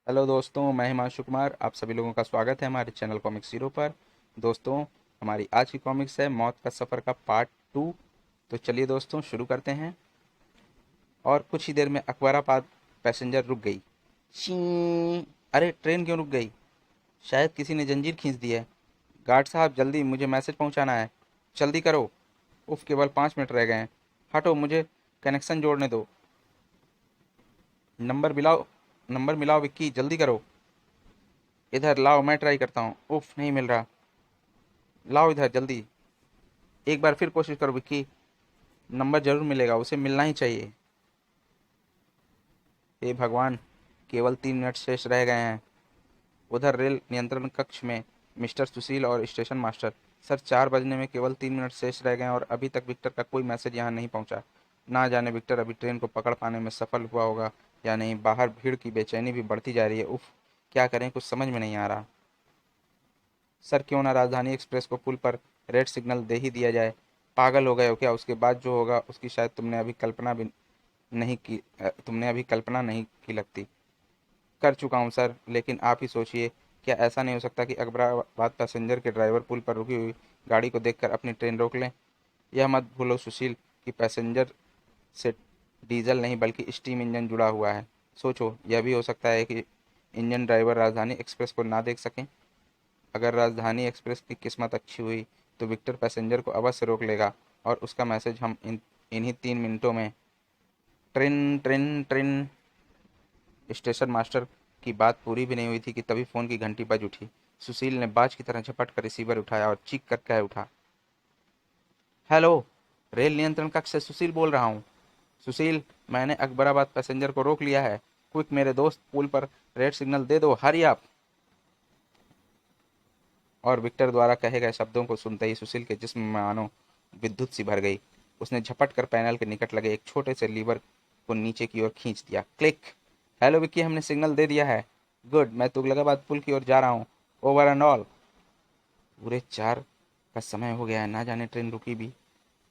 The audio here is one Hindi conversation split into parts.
हेलो दोस्तों, मैं हिमांशु कुमार। आप सभी लोगों का स्वागत है हमारे चैनल कॉमिक्स हीरो पर। दोस्तों, हमारी आज की कॉमिक्स है मौत का सफ़र का पार्ट 2। तो चलिए दोस्तों शुरू करते हैं। और कुछ ही देर में अकबराबाद पैसेंजर रुक गई। शी। अरे ट्रेन क्यों रुक गई? शायद किसी ने जंजीर खींच दी है। गार्ड साहब जल्दी, मुझे मैसेज पहुंचाना है। जल्दी करो। उफ, केवल 5 मिनट रह गए हैं। हटो, मुझे कनेक्शन जोड़ने दो। नंबर मिलाओ। नंबर मिलाओ विक्की, जल्दी करो। इधर लाओ, मैं ट्राई करता हूँ। उफ, नहीं मिल रहा। लाओ इधर जल्दी। एक बार फिर कोशिश करो विक्की। नंबर जरूर मिलेगा, उसे मिलना ही चाहिए। हे भगवान, केवल 3 मिनट शेष रह गए हैं। उधर रेल नियंत्रण कक्ष में मिस्टर सुशील और स्टेशन मास्टर। सर, 4 बजने में केवल 3 मिनट शेष रह गए हैं और अभी तक विक्टर का कोई मैसेज यहाँ नहीं पहुंचा। ना जाने विक्टर अभी ट्रेन को पकड़ पाने में सफल हुआ होगा या नहीं। बाहर भीड़ की बेचैनी भी बढ़ती जा रही है। उफ, क्या करें, कुछ समझ में नहीं आ रहा। सर, क्यों ना राजधानी एक्सप्रेस को पुल पर रेड सिग्नल दे ही दिया जाए। पागल हो गए हो क्या? उसके बाद जो होगा उसकी शायद तुमने अभी कल्पना नहीं की लगती। कर चुका हूँ सर, लेकिन आप ही सोचिए, क्या ऐसा नहीं हो सकता कि अकबराबाद पैसेंजर के ड्राइवर पुल पर रुकी हुई गाड़ी को देखकर अपनी ट्रेन रोक लें? यह मत भूलो सुशील कि पैसेंजर से डीजल नहीं बल्कि स्टीम इंजन जुड़ा हुआ है। सोचो, यह भी हो सकता है कि इंजन ड्राइवर राजधानी एक्सप्रेस को ना देख सकें। अगर राजधानी एक्सप्रेस की किस्मत अच्छी हुई तो विक्टर पैसेंजर को अवश्य रोक लेगा और उसका मैसेज हम इन्हीं 3 मिनटों में। Train train train. Station master की बात पूरी भी नहीं हुई थी कि तभी फोन की घंटी बज उठी। सुशील ने बाज की तरह झपट कर रिसीवर उठाया और चीख कर कह उठा, हेलो, रेल नियंत्रण कक्ष से सुशील बोल रहा हूँ। सुशील, मैंने अकबराबाद पैसेंजर को रोक लिया है। क्विक मेरे दोस्त, पुल पर रेड सिग्नल दे दो, हरी आप। और विक्टर द्वारा कहे गए शब्दों को सुनते ही सुशील के जिस्म में मानो विद्युत सी भर गई। उसने झपट कर पैनल के निकट लगे एक छोटे से लीवर को नीचे की ओर खींच दिया। क्लिक। हेलो विक्की, हमने सिग्नल दे दिया है। गुड, मैं तुगलकाबाद पुल की ओर जा रहा हूँ। Over and all. पूरे 4 का समय हो गया है, ना जाने ट्रेन रुकी भी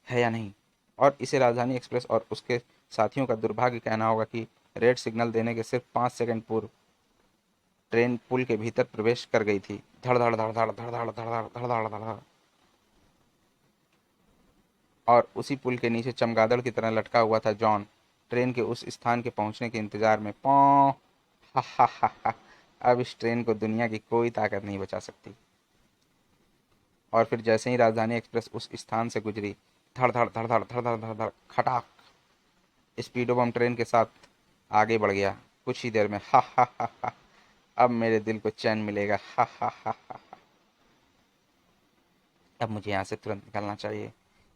है या नहीं। और इसे राजधानी एक्सप्रेस और उसके साथियों का दुर्भाग्य कहना होगा कि रेड सिग्नल देने के सिर्फ 5 सेकंड पूर्व ट्रेन पुल के भीतर प्रवेश कर गई थी। धड़ धड़ धड़ धड़ धड़ धड़ धड़ धड़ धड़ धड़ धड़। और उसी पुल के नीचे चमगादड़ की तरह लटका हुआ था जॉन, ट्रेन के उस स्थान के पहुंचने के इंतजार में। पौ हा हा हा हा। अब इस ट्रेन को दुनिया की कोई ताकत नहीं बचा सकती। और फिर जैसे ही राजधानी एक्सप्रेस उस स्थान से गुजरी, धड़ धड़ धड़ धड़ धड़ धड़ धड़ धड़ खटाक, स्पीडो बम ट्रेन के साथ आगे बढ़ गया। कुछ ही देर में हा हा हा हा। अब मेरे दिल को चैन मिलेगा। हा हा हा हा। अब मुझे यहाँ से तुरंत निकलना चाहिए।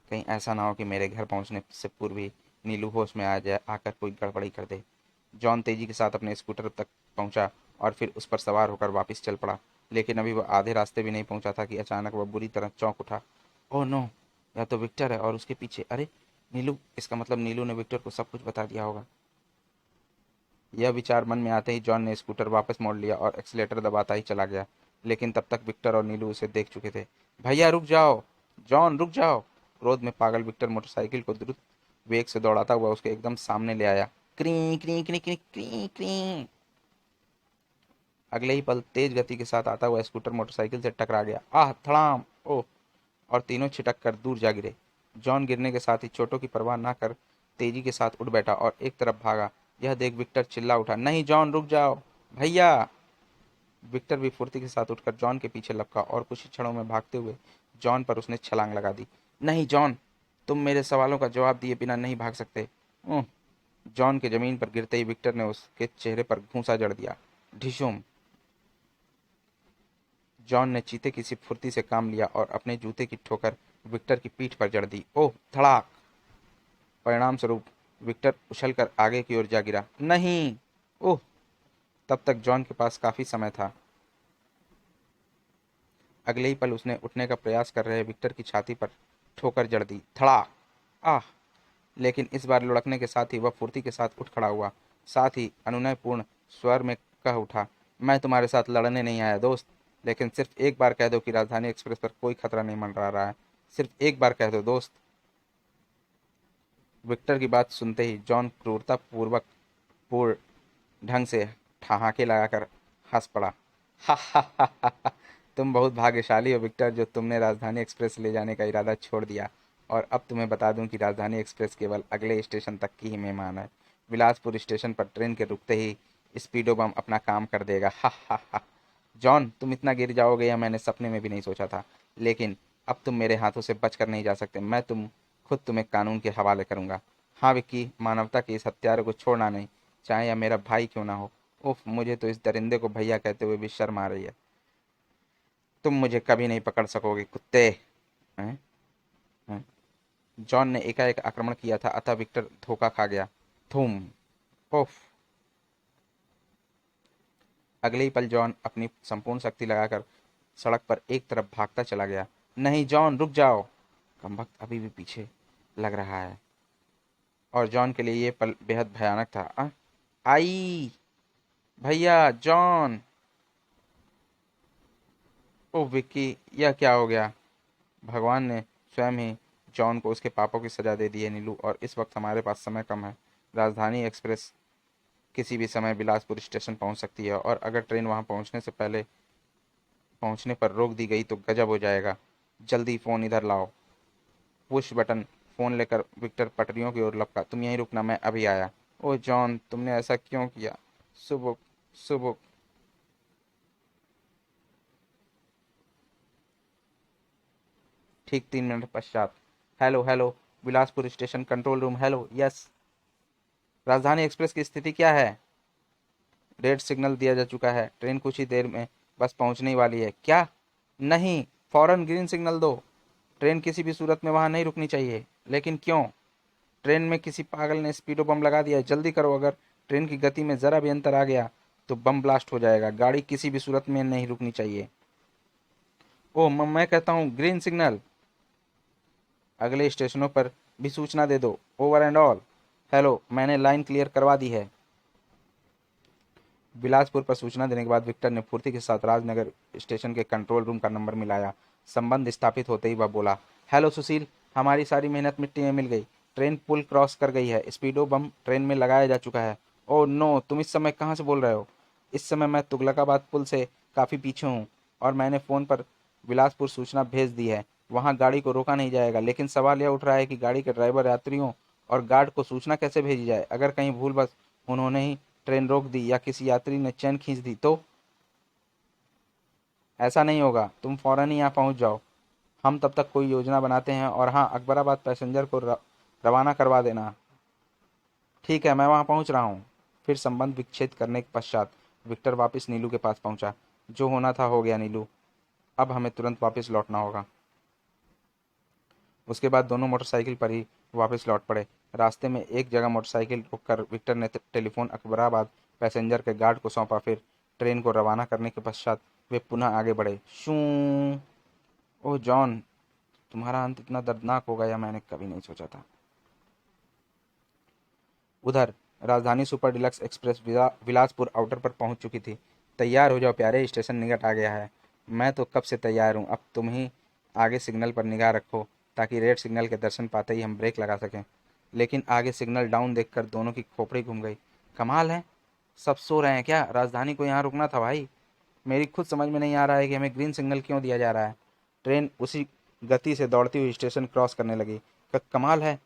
कहीं ऐसा ना हो कि मेरे घर पहुँचने से पूर्व ही नीलू होश में आ जाए, आकर कोई गड़बड़ी कर दे। जॉन तेजी के साथ अपने स्कूटर तक पहुंचा और फिर उस पर सवार होकर वापस चल पड़ा। लेकिन अभी वह आधे रास्ते भी नहीं पहुंचा था कि अचानक वह बुरी तरह चौंक उठा। ओह नो, यह तो विक्टर है और उसके पीछे, अरे नीलू, इसका मतलब नीलू ने विक्टर को सब कुछ बता दिया होगा। यह विचार मन में आते ही जॉन ने स्कूटर वापस मोड़ लिया और एक्सीलेटर दबाता ही चला गया। लेकिन तब तक विक्टर और नीलू उसे देख चुके थे। भैया रुक जाओ! जॉन रुक जाओ! क्रोध में पागल विक्टर मोटरसाइकिल को द्रुत वेग से दौड़ाता हुआ उसके एकदम सामने ले आया। क्री क्री क्री क्री क्री क्री। अगले ही पल तेज गति के साथ आता हुआ स्कूटर मोटरसाइकिल से टकरा गया। आह, धड़ाम! ओह! और तीनों छिटक कर दूर जा गिरे। जॉन गिरने के साथ ही चोटों की परवाह न कर तेजी के साथ उठ बैठा और एक तरफ भागा। यह देख विक्टर चिल्ला उठा, नहीं जॉन, रुक जाओ! भैया! विक्टर भी फुर्ती के साथ उठकर जॉन के पीछे लपका और कुछ ही क्षणों में भागते हुए जॉन पर उसने छलांग लगा दी। नहीं जॉन, तुम मेरे सवालों का जवाब दिए बिना नहीं भाग सकते। उह! जॉन के जमीन पर गिरते ही विक्टर ने उसके चेहरे पर घूंसा जड़ दिया। ढिशुम! जॉन ने चीते की सी फुर्ती से काम लिया और अपने जूते की ठोकर विक्टर की पीठ पर जड़ दी। ओह! धड़ाक! परिणाम स्वरूप विक्टर उछलकर आगे की ओर जा गिरा। नहीं! ओह! तब तक जॉन के पास काफी समय था। अगले ही पल उसने उठने का प्रयास कर रहे विक्टर की छाती पर ठोकर जड़ दी। धड़ाक! आह! लेकिन इस बार लुढ़कने के साथ ही वह फुर्ती के साथ उठ खड़ा हुआ। साथ ही अनुनयपूर्ण स्वर में कह उठा, मैं तुम्हारे साथ लड़ने नहीं आया दोस्त, लेकिन सिर्फ एक बार कह दो कि राजधानी एक्सप्रेस पर कोई खतरा नहीं मंडरा रहा है। सिर्फ एक बार कह दो दोस्त। विक्टर की बात सुनते ही जॉन क्रूरता पूर्वक पूर्ण ढंग से ठहाके लगाकर हंस पड़ा। हा हा हा हा हा। तुम बहुत भाग्यशाली हो विक्टर, जो तुमने राजधानी एक्सप्रेस ले जाने का इरादा छोड़ दिया। और अब तुम्हें बता दूं कि राजधानी एक्सप्रेस केवल अगले स्टेशन तक की ही मेहमान है। बिलासपुर स्टेशन पर ट्रेन के रुकते ही स्पीडो बम अपना काम कर देगा। हा हा हा। जॉन, तुम इतना गिर जाओगे यह मैंने सपने में भी नहीं सोचा था, लेकिन अब तुम मेरे हाथों से बच कर नहीं जा सकते। मैं खुद तुम्हें कानून के हवाले करूंगा। हाँ विक्की, मानवता के इस हत्यारे को छोड़ना नहीं, चाहे यह मेरा भाई क्यों ना हो। उफ, मुझे तो इस दरिंदे को भैया कहते हुए भी शर्म आ रही है। तुम मुझे कभी नहीं पकड़ सकोगे कुत्ते। हैं? हैं? जॉन ने एकाएक आक्रमण किया था, अतः विक्टर धोखा खा गया। थूम। उफ। अगले ही पल जॉन अपनी संपूर्ण शक्ति लगाकर सड़क पर एक तरफ भागता चला गया। नहीं जॉन, रुक जाओ। कमबख्त अभी भी पीछे लग रहा है। और जॉन के लिए ये पल बेहद भयानक था। आई भैया, जॉन। ओह विक्की, यह क्या हो गया? भगवान ने स्वयं ही जॉन को उसके पापों की सजा दे दी है नीलू, और इस वक्त हमारे पास समय कम है। राजधानी एक्सप्रेस किसी भी समय बिलासपुर स्टेशन पहुंच सकती है, और अगर ट्रेन वहां पहुंचने पर रोक दी गई तो गजब हो जाएगा। जल्दी फोन इधर लाओ। Push button. फोन लेकर विक्टर पटरियों की ओर लपका। तुम यहीं रुकना, मैं अभी आया। ओह जॉन, तुमने ऐसा क्यों किया? सुबुक, सुबुक। ठीक 3 मिनट पश्चात। Hello hello, Bilaspur station control room. Hello, yes. राजधानी एक्सप्रेस की स्थिति क्या है? रेड सिग्नल दिया जा चुका है, ट्रेन कुछ ही देर में बस पहुंचने ही वाली है। क्या? नहीं, फौरन ग्रीन सिग्नल दो। ट्रेन किसी भी सूरत में वहां नहीं रुकनी चाहिए। लेकिन क्यों? ट्रेन में किसी पागल ने स्पीडो बम लगा दिया है। जल्दी करो, अगर ट्रेन की गति में जरा भी अंतर आ गया तो बम ब्लास्ट हो जाएगा। गाड़ी किसी भी सूरत में नहीं रुकनी चाहिए। ओह, मैं कहता हूँ ग्रीन सिग्नल। अगले स्टेशनों पर भी सूचना दे दो। Over and all. हेलो, मैंने लाइन क्लियर करवा दी है। बिलासपुर पर सूचना देने के बाद विक्टर ने फुर्ती के साथ राजनगर स्टेशन के कंट्रोल रूम का नंबर मिलाया। संबंध स्थापित होते ही वह बोला, हेलो सुशील, हमारी सारी मेहनत मिट्टी में मिल गई। ट्रेन पुल क्रॉस कर गई है, स्पीडो बम ट्रेन में लगाया जा चुका है। ओह नो, तुम इस समय कहाँ से बोल रहे हो? इस समय मैं तुगलकाबाद पुल से काफ़ी पीछे हूँ, और मैंने फ़ोन पर बिलासपुर सूचना भेज दी है। वहाँ गाड़ी को रोका नहीं जाएगा, लेकिन सवाल यह उठ रहा है कि गाड़ी के ड्राइवर, यात्रियों और गार्ड को सूचना कैसे भेजी जाए? अगर कहीं भूल बस उन्होंने ही ट्रेन रोक दी या किसी यात्री ने चैन खींच दी तो? ऐसा नहीं होगा, तुम फौरन ही यहाँ पहुँच जाओ। हम तब तक कोई योजना बनाते हैं। और हाँ, अकबराबाद पैसेंजर को रवाना करवा देना। ठीक है, मैं वहाँ पहुँच रहा हूँ। फिर संबंध विच्छेद करने के पश्चात विक्टर वापस नीलू के पास पहुंचा। जो होना था हो गया नीलू, अब हमें तुरंत वापस लौटना होगा। उसके बाद दोनों मोटरसाइकिल पर ही वापस लौट पड़े। रास्ते में एक जगह मोटरसाइकिल रोककर विक्टर ने टेलीफोन अकबराबाद पैसेंजर के गार्ड को सौंपा। फिर ट्रेन को रवाना करने के पश्चात वे पुनः आगे बढ़े। शू। ओह जॉन, तुम्हारा अंत इतना दर्दनाक होगा यह मैंने कभी नहीं सोचा था। उधर राजधानी super deluxe express Bilaspur outer पर पहुंच चुकी थी। तैयार हो जाओ प्यारे, स्टेशन निकट आ गया है। मैं तो कब से तैयार हूँ, अब तुम ही आगे सिग्नल पर निगाह रखो, ताकि रेड सिग्नल के दर्शन पाते ही हम ब्रेक लगा सकें। लेकिन आगे सिग्नल डाउन देखकर दोनों की खोपड़ी घूम गई। कमाल है, सब सो रहे हैं क्या? राजधानी को यहाँ रुकना था भाई। मेरी खुद समझ में नहीं आ रहा है कि हमें ग्रीन सिग्नल क्यों दिया जा रहा है। ट्रेन उसी गति से दौड़ती हुई स्टेशन क्रॉस करने लगी। कमाल है,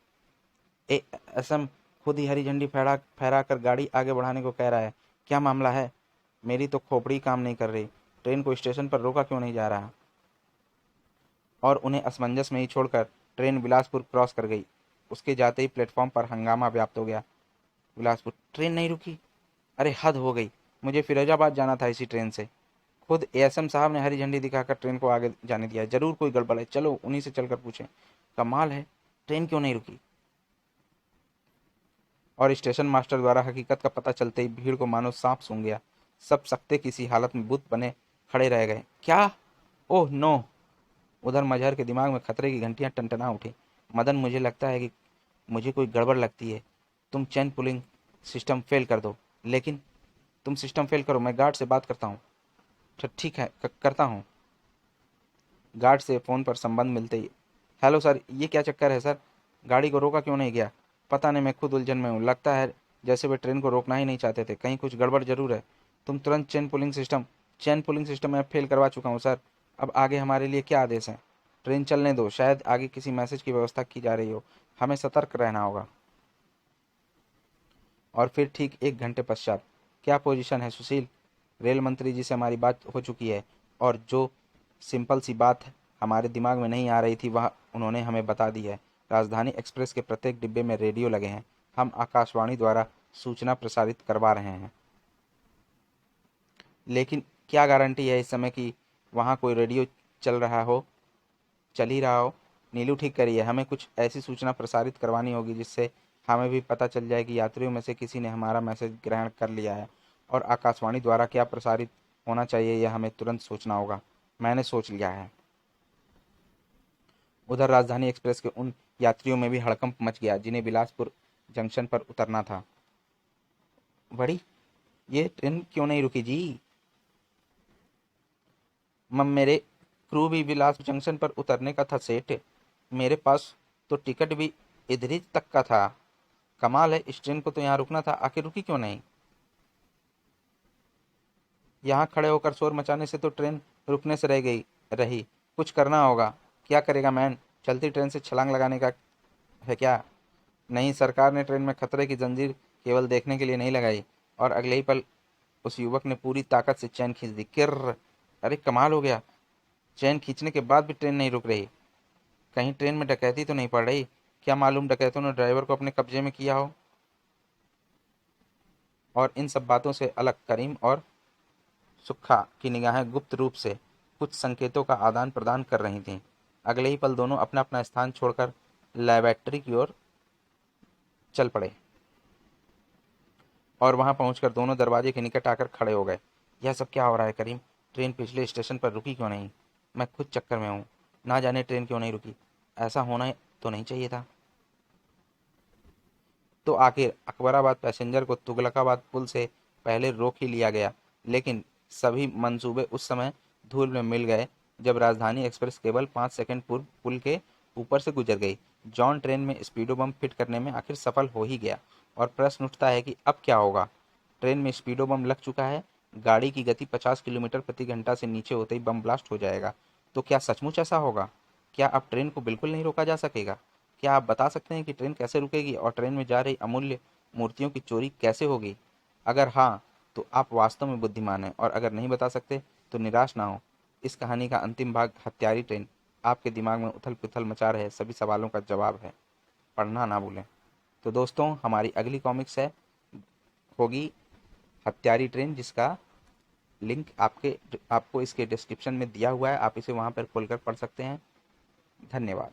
असम खुद ही हरी झंडी फहरा फहरा कर गाड़ी आगे बढ़ाने को कह रहा है। क्या मामला है? मेरी तो खोपड़ी काम नहीं कर रही। ट्रेन को स्टेशन पर रोका क्यों नहीं जा रहा? और उन्हें असमंजस में ही छोड़कर ट्रेन बिलासपुर क्रॉस कर गई। उसके जाते ही प्लेटफॉर्म पर हंगामा व्याप्त हो गया। बिलासपुर ट्रेन नहीं रुकी? अरे हद हो गई, मुझे फिरोजाबाद जाना था इसी ट्रेन से। खुद एएसएम साहब ने हरी झंडी दिखाकर ट्रेन को आगे जाने दिया। जरूर कोई गड़बड़ है, चलो उन्हीं से चलकर पूछें। कमाल है, ट्रेन क्यों नहीं रुकी? और स्टेशन मास्टर द्वारा हकीकत का पता चलते ही भीड़ को मानो सांप सूंघ गया। सब सकते किसी हालत में बुत बने खड़े रह गए। क्या? Oh no! उधर मजहर के दिमाग में खतरे की घंटियां टनटना उठी। मदन, मुझे लगता है कि मुझे कोई गड़बड़ लगती है। तुम चेन पुलिंग सिस्टम फेल कर दो। लेकिन तुम सिस्टम फेल करो, मैं गार्ड से बात करता हूँ। ठीक है, करता हूँ। गार्ड से फ़ोन पर संबंध मिलते ही, हेलो सर, ये क्या चक्कर है सर? गाड़ी को रोका क्यों नहीं गया? पता नहीं, मैं खुद उलझन में हूँ। लगता है जैसे वे ट्रेन को रोकना ही नहीं चाहते थे। कहीं कुछ गड़बड़ जरूर है। तुम तुरंत चेन पुलिंग सिस्टम मैं फेल करवा चुका हूँ सर। अब आगे हमारे लिए क्या आदेश है? ट्रेन चलने दो, शायद आगे किसी मैसेज की व्यवस्था की जा रही हो। हमें सतर्क रहना होगा। और फिर ठीक 1 घंटे पश्चात, क्या पोजीशन है सुशील? रेल मंत्री जी से हमारी बात हो चुकी है, और जो सिंपल सी बात हमारे दिमाग में नहीं आ रही थी वह उन्होंने हमें बता दी है। राजधानी एक्सप्रेस के प्रत्येक डिब्बे में रेडियो लगे हैं। हम आकाशवाणी द्वारा सूचना प्रसारित करवा रहे हैं। लेकिन क्या गारंटी है इस समय कि वहाँ कोई रेडियो चल ही रहा हो? नीलू ठीक करिए, हमें कुछ ऐसी सूचना प्रसारित करवानी होगी जिससे हमें भी पता चल जाए कि यात्रियों में से किसी ने हमारा मैसेज ग्रहण कर लिया है। और आकाशवाणी द्वारा क्या प्रसारित होना चाहिए यह हमें तुरंत सोचना होगा। मैंने सोच लिया है। उधर राजधानी एक्सप्रेस के उन यात्रियों में भी हड़कंप मच गया जिन्हें बिलासपुर जंक्शन पर उतरना था। बड़ी, ये ट्रेन क्यों नहीं रुकी जी? मेरे क्रू भी बिलास जंक्शन पर उतरने का था सेठ। मेरे पास तो टिकट भी इधर ही तक का था। कमाल है, इस ट्रेन को तो यहाँ रुकना था, आखिर रुकी क्यों नहीं? यहाँ खड़े होकर शोर मचाने से तो ट्रेन रुकने से रही। कुछ करना होगा। क्या करेगा मैन? चलती ट्रेन से छलांग लगाने का है क्या? नहीं, सरकार ने ट्रेन में खतरे की जंजीर केवल देखने के लिए नहीं लगाई। और अगले ही पल उस युवक ने पूरी ताकत से चैन खींच दी। किर्र! अरे कमाल हो गया, चैन खींचने के बाद भी ट्रेन नहीं रुक रही। कहीं ट्रेन में डकैती तो नहीं पड़ रही? क्या मालूम डकैतों ने ड्राइवर को अपने कब्जे में किया हो। और इन सब बातों से अलग करीम और सुक्खा की निगाहें गुप्त रूप से कुछ संकेतों का आदान प्रदान कर रही थीं। अगले ही पल दोनों अपना अपना स्थान छोड़कर लैबोरेटरी की ओर चल पड़े, और वहां पहुंचकर दोनों दरवाजे के निकट आकर खड़े हो गए। यह सब क्या हो रहा है करीम? ट्रेन पिछले स्टेशन पर रुकी क्यों नहीं? मैं खुद चक्कर में हूँ। ना जाने ट्रेन क्यों नहीं रुकी। ऐसा होना तो नहीं चाहिए था। तो आखिर अकबराबाद पैसेंजर को तुगलकाबाद पुल से पहले रोक ही लिया गया। लेकिन सभी मंसूबे उस समय धूल में मिल गए जब राजधानी एक्सप्रेस केवल 5 सेकंड पूर्व पुल के ऊपर से गुजर गई। जॉन ट्रेन में स्पीडो बम फिट करने में आखिर सफल हो ही गया, और प्रश्न उठता है कि अब क्या होगा। ट्रेन में स्पीडो बम लग चुका है। गाड़ी की गति 50 किलोमीटर प्रति घंटा से नीचे होते ही बम ब्लास्ट हो जाएगा। तो क्या सचमुच ऐसा होगा? क्या अब ट्रेन को बिल्कुल नहीं रोका जा सकेगा? क्या आप बता सकते हैं कि ट्रेन कैसे रुकेगी और ट्रेन में जा रही अमूल्य मूर्तियों की चोरी कैसे होगी? अगर हाँ, तो आप वास्तव में बुद्धिमान हैं, और अगर नहीं बता सकते तो निराश ना हो। इस कहानी का अंतिम भाग, हत्यारी ट्रेन, आपके दिमाग में उथल पुथल मचा रहे सभी सवालों का जवाब है। पढ़ना ना भूलें। तो दोस्तों, हमारी अगली कॉमिक्स होगी हत्यारी ट्रेन, जिसका लिंक आपको इसके डिस्क्रिप्शन में दिया हुआ है। आप इसे वहां पर खोलकर पढ़ सकते हैं। धन्यवाद।